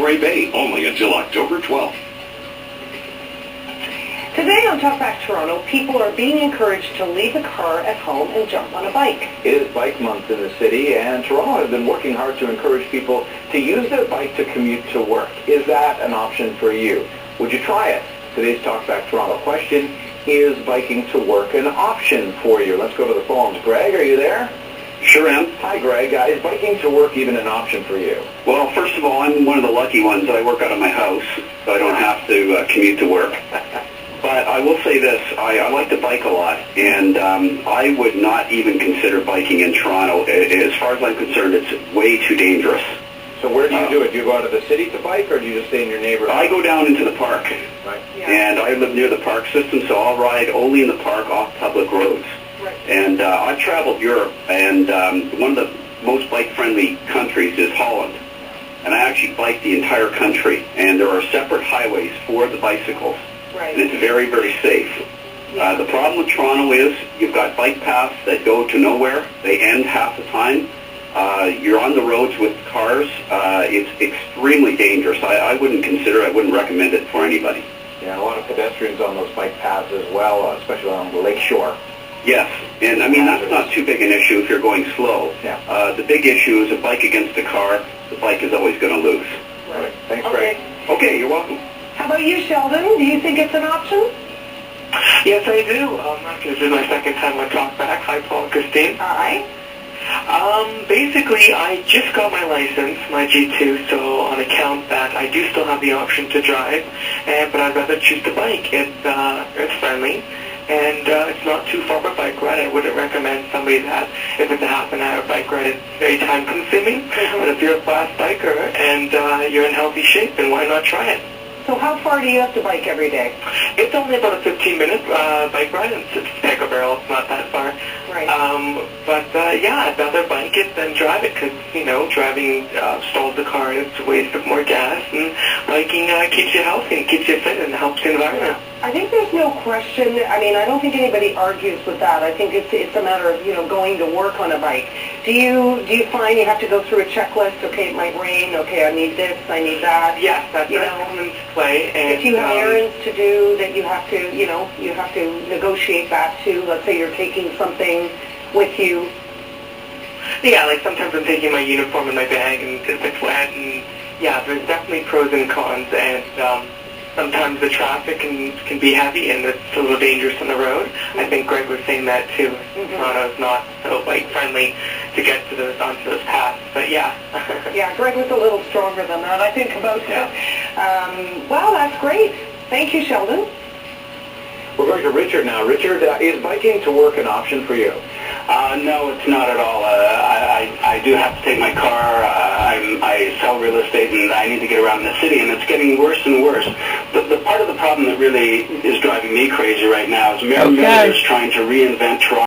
Stingray Bay, only until October 12th. Today on Talk Backtoronto, people are being encouraged to leave the car at home and jump on a bike. It is Bike Month in the city, and Toronto has been working hard to encourage people to use their bike to commute to work. Is that an option for you? Would you try it? Today's Talk Backtoronto question, is biking to work an option for you? Let's go to the phones. Greg, are you there? Sure am. Hi, Greg. Is biking to work even an option for you? Well, first of all, I'm one of the lucky ones that I work out of my house, so I don't have to commute to work. But I will say this, I like to bike a lot, and I would not even consider biking in Toronto. As far as I'm concerned, it's way too dangerous. So where do you do it? Do you go out of the city to bike, or do you just stay in your neighborhood? I go down into the park, right. And I live near the park system, so I'll ride only in the park off public roads. Right. And I've traveled Europe, and one of the most bike-friendly countries is Holland. And I actually bike the entire country, and there are separate highways for the bicycles. Right. And it's very, very safe. Yeah. The problem with Toronto is you've got bike paths that go to nowhere. They end half the time. You're on the roads with cars. It's extremely dangerous. I wouldn't recommend it for anybody. Yeah, a lot of pedestrians on those bike paths as well, especially on the lake shore. Yes, and I mean, that's not too big an issue if you're going slow. Yeah. The big issue is a bike against a car. The bike is always going to lose. Right. Thanks, Okay. Greg. Okay, you're welcome. How about you, Sheldon? Do you think it's an option? Yes, I do. This is my second time on Talk Back. Hi, Paul and Christine. Hi. Basically, I just got my license, my G2, so on account that I do still have the option to drive, but I'd rather choose to bike. It's friendly, and it's not too far of a bike ride. I wouldn't recommend somebody that, if it's a half-an-hour bike ride, it's very time-consuming. But if you're a fast biker and you're in healthy shape, then why not try it? So how far do you have to bike every day? It's only about a 15-minute bike ride, and it's Pecco Barrel. It's not that far. Right. Yeah, I'd rather bike it than drive it because, driving stalls the car and it's a waste of more gas, and biking keeps you healthy and keeps you fit and helps the environment. I think there's no question. I mean, I don't think anybody argues with that. I think it's a matter of, going to work on a bike. Do you find you have to go through a checklist? Okay, it might rain. Okay, I need this, I need that. Yes, that's comes into play. And if you have errands to do that you have to, you have to negotiate that too. Let's say you're taking something with you. Yeah, like sometimes I'm taking my uniform in my bag and if it's wet, and yeah, there's definitely pros and cons, and sometimes the traffic can be heavy and it's a little dangerous on the road. I think Greg was saying that too. Toronto's not so bike-friendly to get to onto those paths, but yeah. Yeah, Greg was a little stronger than that, I think, about that. Well, that's great. Thank you, Sheldon. We're going to Richard now. Richard, is biking to work an option for you? No, it's not at all. I do have to take my car. I sell real estate, and I need to get around the city, and it's getting worse and worse. The part of the problem that really is driving me crazy right now is Mayor Miller's trying to reinvent Toronto.